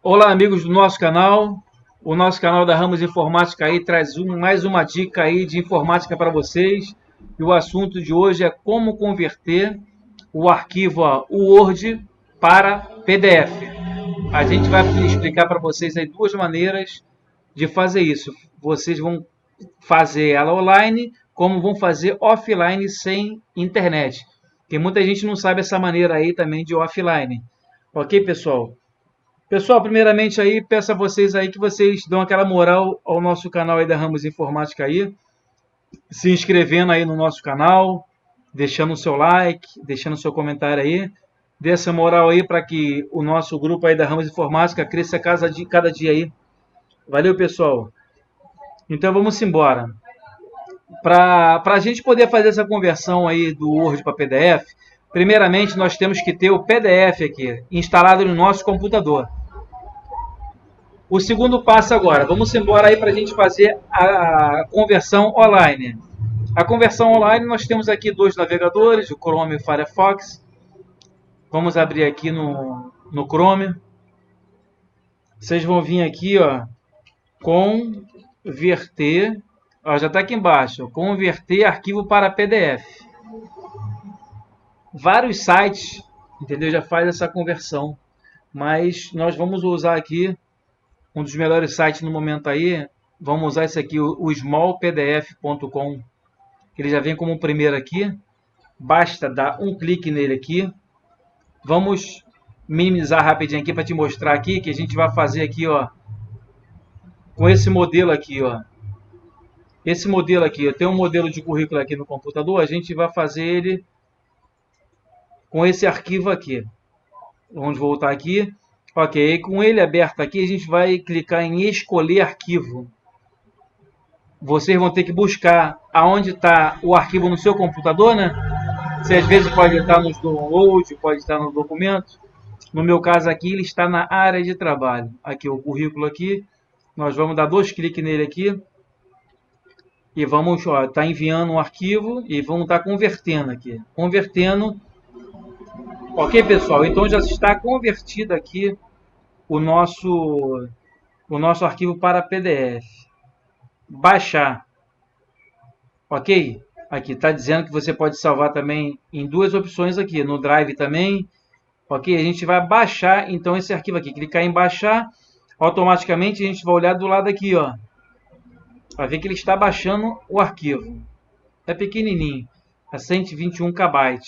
Olá, amigos do nosso canal. O nosso canal da Ramos Informática aí traz mais uma dica aí de informática para vocês. E o assunto de hoje é como converter o arquivo Word para PDF. A gente vai explicar para vocês aí duas maneiras de fazer isso. Vocês vão fazer ela online, como vão fazer offline sem internet. Porque muita gente não sabe essa maneira aí também de offline. Ok, pessoal? Pessoal, primeiramente aí, peço a vocês aí que vocês dão aquela moral ao nosso canal aí da Ramos Informática aí, se inscrevendo aí no nosso canal, deixando o seu like, deixando o seu comentário aí, dê essa moral aí para que o nosso grupo aí da Ramos Informática cresça cada dia aí. Valeu, pessoal. Então vamos embora. Para a gente poder fazer essa conversão aí do Word para PDF, primeiramente nós temos que ter o PDF aqui, instalado no nosso computador. O segundo passo agora, vamos embora aí para a gente fazer a conversão online. A conversão online nós temos aqui dois navegadores, o Chrome e o Firefox. Vamos abrir aqui no Chrome. Vocês vão vir aqui, ó, converter, ó, já está aqui embaixo, converter arquivo para PDF. Vários sites, entendeu, já faz essa conversão, mas nós vamos usar aqui um dos melhores sites no momento aí. Vamos usar esse aqui, o smallpdf.com. Ele já vem como primeiro aqui. Basta dar um clique nele aqui. Vamos minimizar rapidinho aqui para te mostrar aqui que a gente vai fazer aqui, ó, com esse modelo aqui, ó. Esse modelo aqui, eu tenho um modelo de currículo aqui no computador, a gente vai fazer ele com esse arquivo aqui. Vamos voltar aqui. Ok, com ele aberto aqui, a gente vai clicar em escolher arquivo. Vocês vão ter que buscar aonde está o arquivo no seu computador, né? Você às vezes pode estar nos downloads, pode estar no documento. No meu caso aqui, ele está na área de trabalho. Aqui o currículo aqui. Nós vamos dar dois cliques nele aqui. E vamos, ó, tá enviando um arquivo e vamos estar convertendo aqui. Convertendo. Ok, pessoal? Então já está convertido aqui o nosso arquivo para PDF. Baixar. Ok? Aqui está dizendo que você pode salvar também em duas opções aqui. No Drive também. Ok? A gente vai baixar então esse arquivo aqui. Clicar em baixar. Automaticamente a gente vai olhar do lado aqui, ó. Vai ver que ele está baixando o arquivo. É pequenininho. É 121 KB.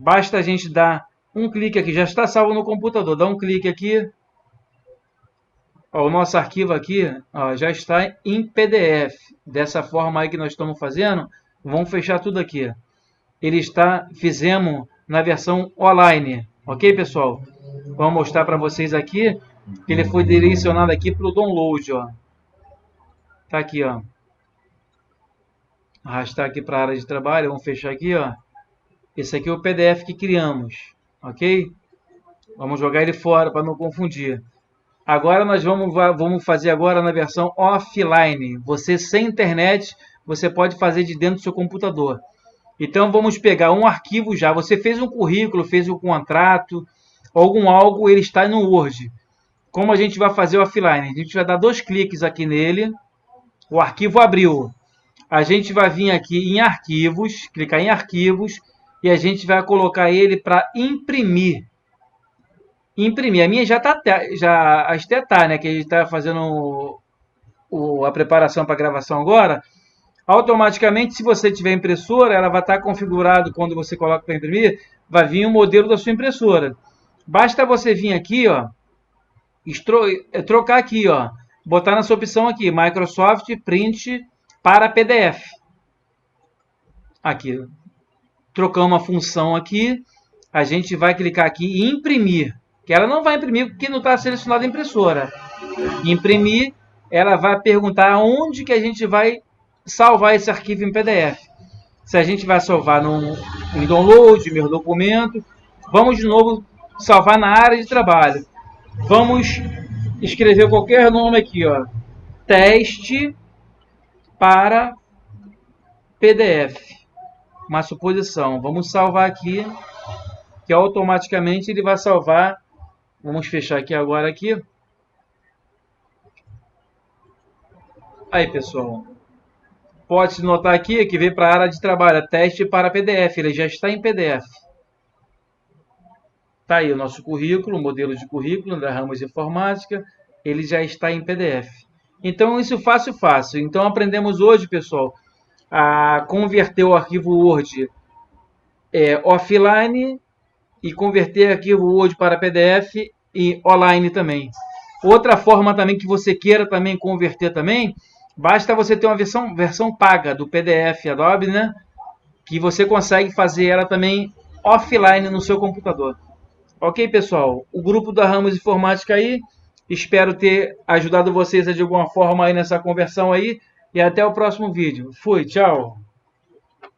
Basta a gente dar um clique aqui, já está salvo no computador. Dá um clique aqui. Ó, o nosso arquivo aqui, ó, já está em PDF. Dessa forma aí que nós estamos fazendo, vamos fechar tudo aqui. Fizemos na versão online. Ok, pessoal? Vamos mostrar para vocês aqui que ele foi direcionado aqui para o download. Ó. Tá aqui, ó. Arrastar aqui para a área de trabalho. Vamos fechar aqui, ó. Esse aqui é o PDF que criamos, ok? Vamos jogar ele fora para não confundir. Agora nós vamos fazer agora na versão offline. Você sem internet, você pode fazer de dentro do seu computador. Então vamos pegar um arquivo já. Você fez um currículo, fez um contrato, algo, ele está no Word. Como a gente vai fazer o offline? A gente vai dar dois cliques aqui nele. O arquivo abriu. A gente vai vir aqui em arquivos, clicar em arquivos. E a gente vai colocar ele para imprimir. Imprimir. A minha já está, né? Que a gente está fazendo a preparação para a gravação agora. Automaticamente, se você tiver impressora, ela vai estar configurado quando você coloca para imprimir, vai vir o modelo da sua impressora. Basta você vir aqui, ó, trocar aqui, ó, botar nessa opção aqui, Microsoft Print para PDF. Aqui. Trocamos uma função aqui, a gente vai clicar aqui em imprimir, que ela não vai imprimir porque não está selecionada a impressora. Imprimir, ela vai perguntar onde que a gente vai salvar esse arquivo em PDF. Se a gente vai salvar em download, meu documento, vamos de novo salvar na área de trabalho. Vamos escrever qualquer nome aqui, ó, teste para PDF. Uma suposição. Vamos salvar aqui, que automaticamente ele vai salvar Vamos fechar aqui agora aqui. Aí, pessoal. Pode-se notar aqui que veio para a área de trabalho, teste para PDF, ele já está em PDF. Está aí o nosso currículo, o modelo de currículo da Ramos Informática, ele já está em PDF. Então, isso fácil, fácil. Então, aprendemos hoje, pessoal, a converter o arquivo Word offline e converter arquivo Word para PDF e online também. Outra forma também que você queira também converter também, basta você ter uma versão paga do PDF Adobe, né? Que você consegue fazer ela também offline no seu computador. Ok, pessoal? O grupo da Ramos Informática aí, espero ter ajudado vocês de alguma forma aí nessa conversão aí e até o próximo vídeo. Fui, tchau!